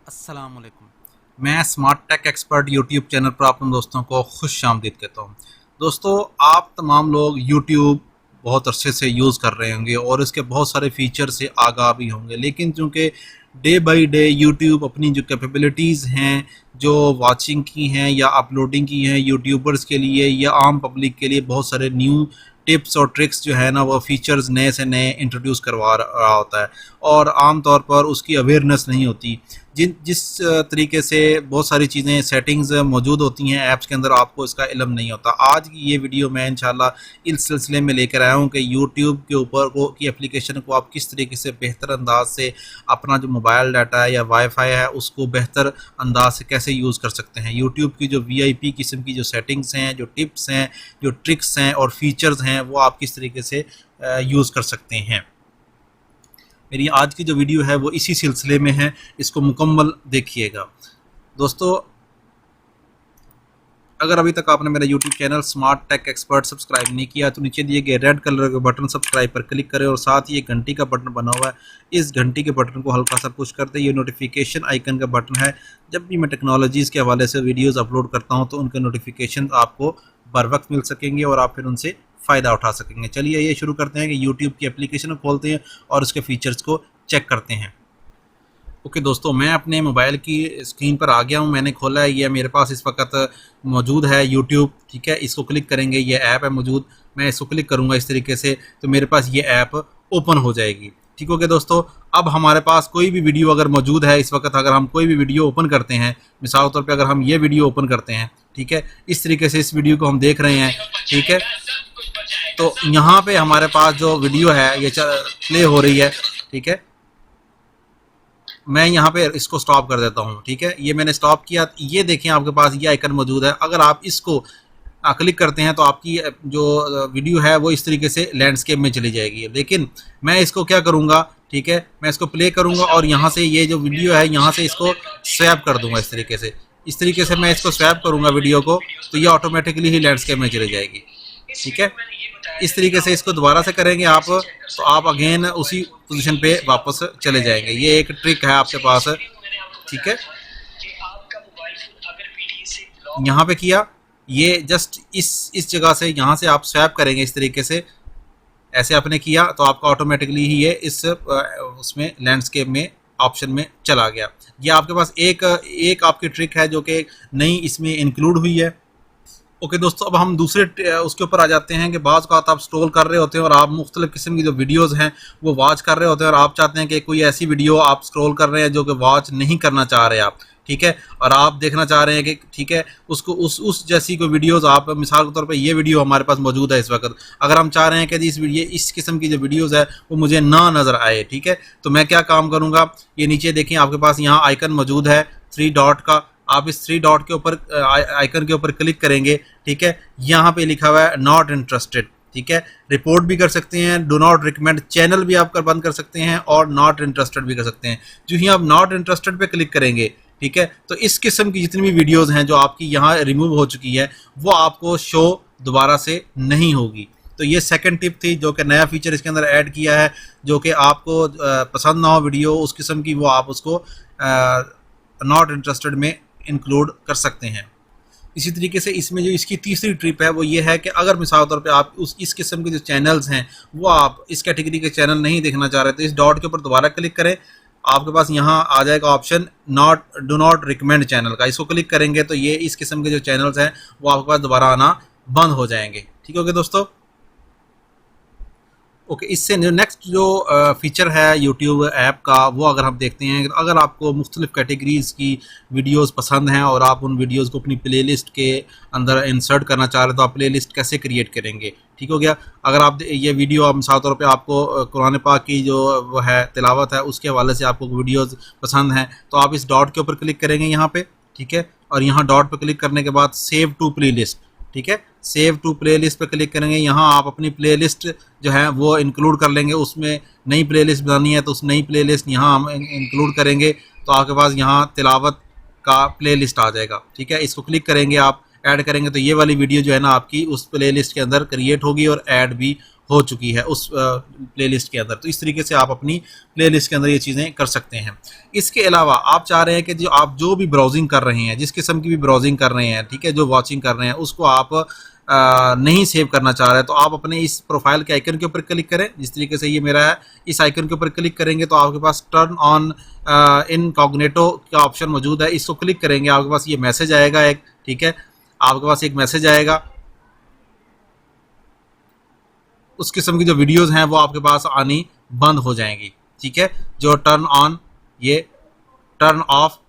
अस्सलाम वालेकुम। मैं smart tech expert YouTube channel पर आप उन दोस्तों को खुश आमदीद कहता हूँ। दोस्तों, आप तमाम लोग यूट्यूब बहुत अरसे से यूज़ कर रहे होंगे और इसके बहुत सारे फीचर से आगाह भी होंगे, लेकिन चूँकि डे बाई डे यूट्यूब अपनी जो कैपेबिलिटीज़ हैं, जो वाचिंग की हैं या अपलोडिंग की हैं यूट्यूबर्स के लिए या आम पब्लिक के लिए, बहुत सारे न्यू टिप्स और ट्रिक्स जो है ना, वो फीचर्स नए से नए इंट्रोड्यूस करवा रहा होता है और आम तौर पर उसकी अवेयरनेस नहीं होती। जिस तरीके से बहुत सारी चीज़ें सेटिंग्स मौजूद होती हैं ऐप्स के अंदर, आपको इसका इल्म नहीं होता। आज की ये वीडियो मैं इंशाल्लाह इस सिलसिले में लेकर आया हूँ कि यूट्यूब के ऊपर की एप्लीकेशन को आप किस तरीके से बेहतर अंदाज से अपना जो मोबाइल डाटा है या वाईफाई है उसको बेहतर अंदाज से कैसे यूज़ कर सकते हैं। यूट्यूब की जो वीआईपी किस्म की जो सेटिंग्स हैं, जो टिप्स हैं, जो ट्रिक्स हैं और फीचर्स हैं, वो आप किस तरीके से यूज़ कर सकते हैं। मेरी आज की जो वीडियो है वो इसी सिलसिले में है, इसको मुकम्मल देखिएगा। दोस्तों, अगर अभी तक आपने मेरा YouTube channel smart tech expert subscribe नहीं किया तो नीचे दिए गए रेड कलर के बटन सब्सक्राइब पर क्लिक करें और साथ ही एक घंटी का बटन बना हुआ है, इस घंटी के बटन को हल्का सा पुश करते ये नोटिफिकेशन आइकन का बटन है। जब भी मैं टेक्नोलॉजीज़ के हवाले से वीडियोज़ अपलोड करता हूँ तो उनके नोटिफिकेशन आपको बर वक्त मिल सकेंगे और आप फिर उनसे फ़ायदा उठा सकेंगे। चलिए ये शुरू करते हैं कि यूट्यूब की एप्लीकेशन को खोलते हैं और उसके फीचर्स को चेक करते हैं। ओके दोस्तों, मैं अपने मोबाइल की स्क्रीन पर आ गया हूँ। मैंने खोला है, ये मेरे पास इस वक्त मौजूद है यूट्यूब। ठीक है, इसको क्लिक करेंगे, ये ऐप है मौजूद। मैं इसको क्लिक करूँगा इस तरीके से तो मेरे पास ये ऐप ओपन हो जाएगी। ठीक हो गया दोस्तों। अब हमारे पास कोई भी वीडियो अगर मौजूद है इस वक्त, अगर हम कोई भी वीडियो ओपन करते हैं, मिसाल तौर पर अगर हम ये वीडियो ओपन करते हैं, ठीक है, इस तरीके से इस वीडियो को हम देख रहे हैं, ठीक है, तो यहाँ पे हमारे पास जो वीडियो है ये प्ले हो रही है। ठीक है, मैं यहाँ पे इसको स्टॉप कर देता हूँ। ठीक है, ये मैंने स्टॉप किया। ये देखें, आपके पास ये आइकन मौजूद है। अगर आप इसको क्लिक करते हैं तो आपकी जो वीडियो है वो इस तरीके से लैंडस्केप में चली जाएगी। लेकिन मैं इसको क्या करूँगा, ठीक है, मैं इसको प्ले करूँगा और यहाँ से ये जो वीडियो है यहाँ से इसको स्वैप कर दूँगा इस तरीके से। इस तरीके से मैं इसको स्वैप करूँगा वीडियो को तो ये ऑटोमेटिकली ही लैंडस्केप में चली जाएगी। ठीक है, इस तरीके से इसको दोबारा से करेंगे आप तो आप अगेन उसी पोजीशन पे वापस चले जाएंगे। ये एक ट्रिक है आपके पास। ठीक है, यहाँ पे किया, ये जस्ट इस जगह से यहाँ से आप स्वैप करेंगे इस तरीके से। ऐसे आपने किया तो आपका ऑटोमेटिकली ही ये इस उसमें लैंडस्केप में ऑप्शन में चला गया। ये आपके पास एक आपकी ट्रिक है जो कि नई इसमें इंक्लूड हुई है। ओके दोस्तों, अब हम दूसरे उसके ऊपर आ जाते हैं कि बाज़ का आप स्क्रॉल कर रहे होते हैं और आप मुख्तलिफ़ किस्म की जो वीडियोज़ हैं वो वॉच कर रहे होते हैं और आप चाहते हैं कि कोई ऐसी वीडियो आप स्क्रॉल कर रहे हैं जो कि वॉच नहीं करना चाह रहे आप। ठीक है, और आप देखना चाह रहे हैं कि ठीक है उसको उस जैसी कोई वीडियोज़ आप, मिसाल के तौर पे ये वीडियो हमारे पास मौजूद है इस वक्त, अगर हम चाह रहे हैं कि इस किस्म की जो वीडियोज़ है वो मुझे ना नज़र आए, ठीक है, तो मैं क्या काम करूँगा, ये नीचे देखें आपके पास यहाँ आइकन मौजूद है 3 डॉट का। आप इस 3 डॉट के ऊपर आइकन के ऊपर क्लिक करेंगे। ठीक है, यहाँ पे लिखा हुआ है नॉट इंटरेस्टेड। ठीक है, रिपोर्ट भी कर सकते हैं, डू नॉट रिकमेंड चैनल भी आप बंद कर सकते हैं और नॉट इंटरेस्टेड भी कर सकते हैं। जो ही आप नॉट इंटरेस्टेड पे क्लिक करेंगे, ठीक है, तो इस किस्म की जितनी भी वीडियोज़ हैं जो आपकी यहाँ रिमूव हो चुकी है वो आपको शो दोबारा से नहीं होगी। तो ये सेकंड टिप थी जो कि नया फीचर इसके अंदर ऐड किया है, जो कि आपको पसंद ना हो वीडियो उस किस्म की, वो आप उसको नॉट इंटरेस्टेड में इंक्लूड कर सकते हैं। इसी तरीके से इसमें जो इसकी तीसरी ट्रिप है वो ये है कि अगर मिसाल तौर पे आप इस किस्म के जो चैनल्स हैं वो आप इस कैटेगरी के चैनल नहीं देखना चाह रहे तो इस डॉट के ऊपर दोबारा क्लिक करें। आपके पास यहाँ आ जाएगा option do not recommend channel का। इसको क्लिक करेंगे तो ये इस किस्म के जो चैनल्स हैं वो आपके पास दोबारा आना बंद हो जाएंगे। ठीक हो गया दोस्तों। ओके, इससे नेक्स्ट जो फीचर है यूट्यूब ऐप का वो अगर हम देखते हैं, अगर आपको मुख्तलिफ़ कैटेगरीज़ की वीडियोस पसंद हैं और आप उन वीडियोस को अपनी प्लेलिस्ट के अंदर इंसर्ट करना चाह रहे हैं तो आप प्लेलिस्ट कैसे क्रिएट करेंगे। ठीक हो गया, अगर आप ये वीडियो आप मिसाल तौर पे आपको कुरान पाक की जो वो है तिलावत है उसके हवाले से आपको वीडियोज़ पसंद हैं तो आप इस डॉट के ऊपर क्लिक करेंगे यहाँ पर। ठीक है, और यहाँ डॉट पर क्लिक करने के बाद सेव टू प्ले लिस्ट, ठीक है, सेव टू प्लेलिस्ट पे क्लिक करेंगे। यहाँ आप अपनी प्लेलिस्ट जो है वो इंक्लूड कर लेंगे, उसमें नई प्लेलिस्ट बनानी है तो उस नई प्लेलिस्ट यहाँ हम इंक्लूड करेंगे तो आपके पास यहाँ तिलावत का प्लेलिस्ट आ जाएगा। ठीक है, इसको क्लिक करेंगे, आप ऐड करेंगे तो ये वाली वीडियो जो है ना आपकी उस प्लेलिस्ट के अंदर क्रिएट होगी और ऐड भी हो चुकी है उस प्लेलिस्ट के अंदर। तो इस तरीके से आप अपनी प्लेलिस्ट के अंदर ये चीज़ें कर सकते हैं। इसके अलावा आप चाह रहे हैं कि आप जो भी ब्राउजिंग कर रहे हैं, जिस किस्म की भी ब्राउजिंग कर रहे हैं, ठीक है, जो वॉचिंग कर रहे हैं, उसको आप नहीं सेव करना चाह रहे हैं, तो आप अपने इस प्रोफाइल के आइकन के ऊपर क्लिक करें। जिस तरीके से ये मेरा है, इस आइकन के ऊपर क्लिक करेंगे तो आपके पास टर्न ऑन इनकॉग्निटो का ऑप्शन मौजूद है। इसको क्लिक करेंगे, आपके पास ये मैसेज आएगा एक, ठीक है, आपके पास एक मैसेज आएगा। उस किस्म की जो वीडियोज़ हैं वो आपके पास आनी बंद हो जाएंगी, ठीक है। जो टर्न ऑन, ये टर्न ऑफ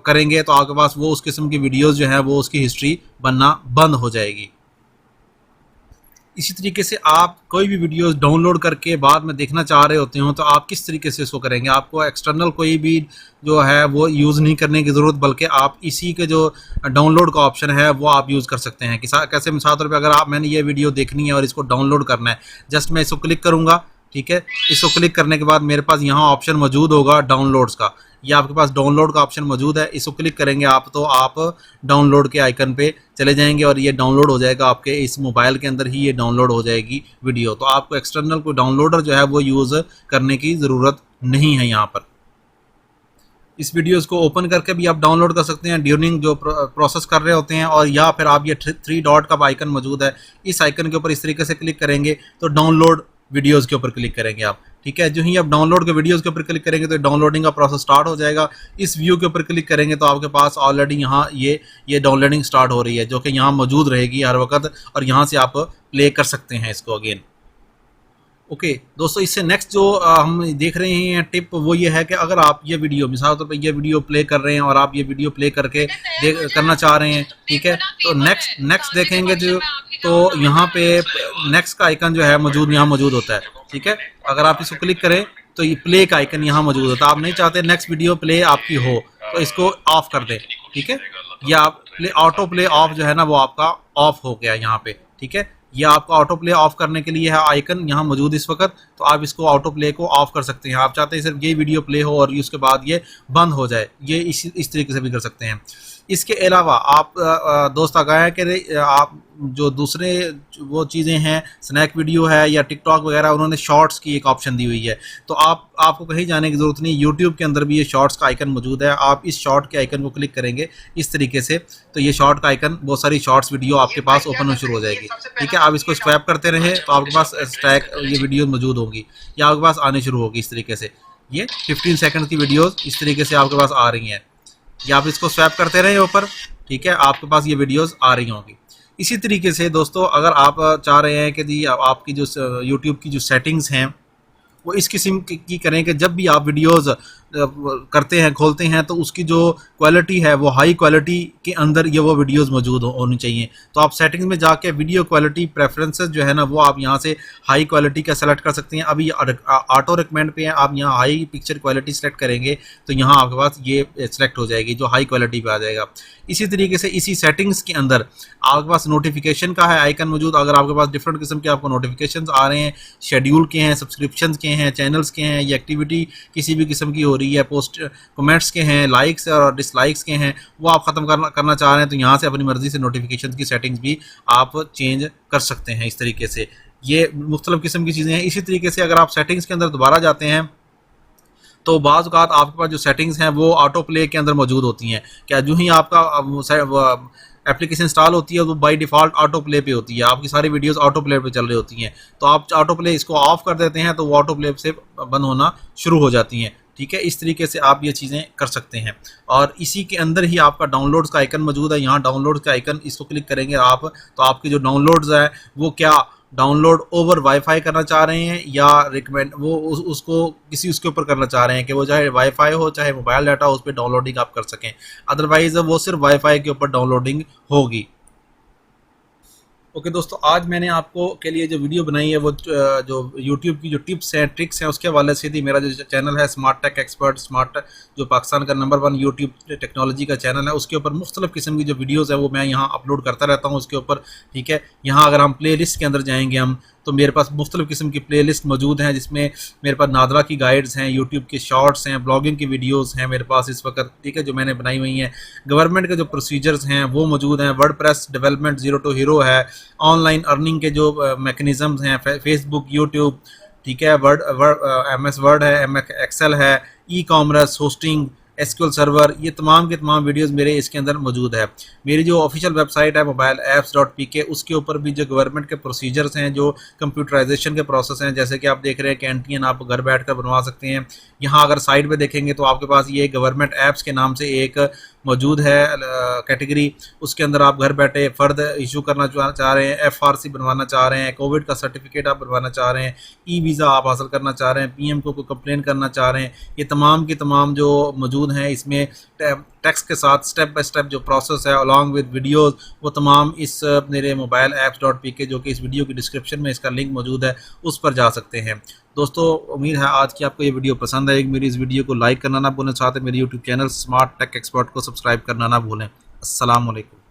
करेंगे तो आपके पास वो उस किस्म की वीडियोज़ जो हैं वो उसकी हिस्ट्री बनना बंद हो जाएगी। इसी तरीके से आप कोई भी वीडियोस डाउनलोड करके बाद में देखना चाह रहे होते हो तो आप किस तरीके से इसको करेंगे। आपको एक्सटर्नल कोई भी जो है वो यूज़ नहीं करने की ज़रूरत, बल्कि आप इसी के जो डाउनलोड का ऑप्शन है वो आप यूज़ कर सकते हैं। कैसे, मिसाल तौर पे अगर मैंने ये वीडियो देखनी है और इसको डाउनलोड करना है, जस्ट मैं इसको क्लिक करूँगा, ठीक है। इसको क्लिक करने के बाद मेरे पास यहाँ ऑप्शन मौजूद होगा डाउनलोड्स का। ये आपके पास डाउनलोड का ऑप्शन मौजूद है, इसको क्लिक करेंगे आप तो आप डाउनलोड के आइकन पे चले जाएंगे और ये डाउनलोड हो जाएगा। आपके इस मोबाइल के अंदर ही ये डाउनलोड हो जाएगी वीडियो। तो आपको एक्सटर्नल कोई डाउनलोडर जो है वो यूज़ करने की ज़रूरत नहीं है। यहाँ पर इस वीडियोज़ को ओपन करके भी आप डाउनलोड कर सकते हैं ड्यूरिंग जो प्रोसेस कर रहे होते हैं, और या फिर आप ये 3 डॉट का आइकन मौजूद है, इस आइकन के ऊपर इस तरीके से क्लिक करेंगे तो डाउनलोड वीडियोज़ के ऊपर क्लिक करेंगे आप, ठीक है। जो ही आप डाउनलोड के वीडियोज़ के ऊपर क्लिक करेंगे तो डाउनलोडिंग का प्रोसेस स्टार्ट हो जाएगा। इस व्यू के ऊपर क्लिक करेंगे तो आपके पास ऑलरेडी यहाँ ये डाउनलोडिंग स्टार्ट हो रही है, जो कि यहाँ मौजूद रहेगी हर वक्त, और यहाँ से आप प्ले कर सकते हैं इसको अगेन। ओके दोस्तों, इससे नेक्स्ट जो हम देख रहे हैं टिप वो ये है कि अगर आप ये वीडियो, मिसाल तौर पे ये वीडियो प्ले कर रहे हैं और आप ये वीडियो प्ले करके करना चाह रहे हैं, ठीक है, तो नेक्स्ट देखेंगे जो, तो यहाँ पे नेक्स्ट का आइकन जो है यहाँ मौजूद होता है, ठीक है। अगर आप इसको क्लिक करें तो ये प्ले का आइकन यहाँ मौजूद होता है। आप नहीं चाहते नेक्स्ट वीडियो प्ले आपकी हो तो इसको ऑफ कर दें, ठीक है। या आप ऑटो प्ले ऑफ जो है ना वो आपका ऑफ हो गया यहाँ पे, ठीक है। यह आपका ऑटो प्ले ऑफ करने के लिए है आइकन यहाँ मौजूद इस वक्त, तो आप इसको ऑटो प्ले को ऑफ कर सकते हैं। आप चाहते हैं सिर्फ ये वीडियो प्ले हो और उसके बाद ये बंद हो जाए, ये इस तरीके से भी कर सकते हैं। इसके अलावा आप दोस्त आगाह है कि आप जो दूसरे वो चीज़ें हैं, स्नैक वीडियो है या टिकटॉक वगैरह, उन्होंने शॉर्ट्स की एक ऑप्शन दी हुई है। तो आपको कहीं जाने की ज़रूरत नहीं, यूट्यूब के अंदर भी ये शॉर्ट्स का आइकन मौजूद है। आप इस शॉर्ट के आइकन को क्लिक करेंगे इस तरीके से, तो ये शॉर्ट का आइकन, बहुत सारी शॉर्ट्स वीडियो आपके पास ओपन होना शुरू हो जाएगी, ठीक है। आप इसको स्वैप करते रहें तो आपके पास स्टैक ये वीडियो मौजूद होगी या आपके पास आने शुरू होगी इस तरीके से। ये 15 सेकंड की वीडियोज़ इस तरीके से आपके पास आ रही हैं, या आप इसको स्वैप करते रहें ऊपर, ठीक है, आपके पास ये वीडियोस आ रही होंगी। इसी तरीके से दोस्तों, अगर आप चाह रहे हैं कि जी आपकी जो यूट्यूब की जो सेटिंग्स हैं वो इस किस्म की करें कि जब भी आप वीडियोस करते हैं, खोलते हैं, तो उसकी जो क्वालिटी है वो हाई क्वालिटी के अंदर ये वो वीडियोस मौजूद होनी चाहिए। तो आप सेटिंग्स में जाके वीडियो क्वालिटी प्रेफरेंसेस जो है ना वो आप यहाँ से हाई क्वालिटी का सेलेक्ट कर सकते हैं। अभी ऑटो रिकमेंड पे है, आप यहाँ हाई पिक्चर क्वालिटी सेलेक्ट करेंगे तो यहाँ आपके पास ये सेलेक्ट हो जाएगी, जो हाई क्वालिटी पे आ जाएगा। इसी तरीके से इसी सेटिंग्स के अंदर आपके पास नोटिफिकेशन का है आइकन मौजूद। अगर आपके पास डिफरेंट किस्म के आपको नोटिफिकेशन आ रहे हैं, शेड्यूल के हैं, सब्सक्रिप्शन के हैं, चैनल्स के हैं, या एक्टिविटी किसी भी किस्म की हो रही है, पोस्ट कमेंट्स के हैं, लाइक्स और डिसलाइक्स के हैं, वो आप ख़त्म करना चाह रहे हैं तो यहाँ से अपनी मर्ज़ी से नोटिफिकेशन की सेटिंग्स भी आप चेंज कर सकते हैं। इस तरीके से ये मुख्तलिफ किस्म की चीज़ें हैं। इसी तरीके से अगर आप सेटिंग्स के अंदर दोबारा जाते हैं तो बाज़ औक़ात आपके पास जो सेटिंग्स हैं वो ऑटो प्ले के अंदर मौजूद होती हैं। क्या जो ही आपका एप्लीकेशन इंस्टॉल होती है वो बाय डिफ़ॉल्ट ऑटो प्ले पे होती है, आपकी सारी वीडियोस ऑटो प्ले पे चल रही होती हैं। तो आप ऑटो प्ले इसको ऑफ कर देते हैं तो वो ऑटो प्ले से बंद होना शुरू हो जाती हैं, ठीक है। इस तरीके से आप ये चीज़ें कर सकते हैं। और इसी के अंदर ही आपका डाउनलोड्स का आइकन मौजूद है। यहाँ डाउनलोड्स का आइकन, इसको क्लिक करेंगे आप तो आपके जो डाउनलोड्स हैं वो क्या डाउनलोड ओवर वाईफाई करना चाह रहे हैं या रिकमेंड वो उसको किसी उसके ऊपर करना चाह रहे हैं कि वो चाहे वाईफाई हो चाहे मोबाइल डाटा हो, उस पर डाउनलोडिंग आप कर सकें। अदरवाइज़ वो सिर्फ वाईफाई के ऊपर डाउनलोडिंग होगी। ओके दोस्तों, आज मैंने आपको के लिए जो वीडियो बनाई है वो जो यूट्यूब की जो टिप्स हैं, ट्रिक्स हैं, उसके हवाले से थी। मेरा जो चैनल है स्मार्ट टेक एक्सपर्ट, जो पाकिस्तान का नंबर 1 यूट्यूब टेक्नोलॉजी का चैनल है, उसके ऊपर मुख्तलिफ किस्म की जो वीडियोज़ है वो मैं यहाँ अपलोड करता रहता हूँ उसके ऊपर, ठीक है। यहाँ अगर हम प्ले लिस्ट के अंदर जाएंगे हम तो मेरे पास मुख्तलिफ़ किस्म की प्लेलिस्ट मौजूद हैं, जिसमें मेरे पास नादरा की गाइड्स हैं, यूट्यूब के शॉर्ट्स हैं, ब्लॉगिंग की वीडियोस हैं मेरे पास इस वक्त, ठीक है, जो मैंने बनाई हुई हैं। गवर्नमेंट के जो प्रोसीजर्स हैं वो मौजूद हैं, WordPress development zero to hero है, ऑनलाइन अर्निंग के जो मैकेनिज़म्स हैं, फेसबुक, यूट्यूब, ठीक है, MS वर्ड है, MS एक्सेल है, ecommerce, hosting, SQL server, ये तमाम के तमाम वीडियोस मेरे इसके अंदर मौजूद है। मेरी जो ऑफिशियल वेबसाइट है mobileapps.pk, उसके ऊपर भी जो गवर्नमेंट के प्रोसीजर्स हैं, जो कंप्यूटराइजेशन के प्रोसेस हैं, जैसे कि आप देख रहे हैं कैंटीन आप घर बैठ कर बनवा सकते हैं। यहाँ अगर साइड पे देखेंगे तो आपके पास ये गवर्नमेंट ऐप्स के नाम से एक मौजूद है कैटेगरी, उसके अंदर आप घर बैठे फ़र्द इशू करना चाह रहे हैं, FRC बनवाना चाह रहे हैं, कोविड का सर्टिफिकेट आप बनवाना चाह रहे हैं, ई वीज़ा आप हासिल करना चाह रहे हैं, PM को कोई कंप्लेन करना चाह रहे हैं, ये तमाम की तमाम जो मौजूद हैं इसमें टेक्स्ट के साथ स्टेप बाय स्टेप जो प्रोसेस है अलॉन्ग विद वीडियोस, वो तमाम इस मेरे mobileapps.pk, जो कि इस वीडियो की डिस्क्रिप्शन में इसका लिंक मौजूद है, उस पर जा सकते हैं। दोस्तों, उम्मीद है आज की आपको ये वीडियो पसंद आएगी। मेरी इस वीडियो को लाइक करना ना भूलें, साथ ही मेरे YouTube channel smart tech expert को सब्सक्राइब करना ना भूलें। अस्सलाम वालेकुम।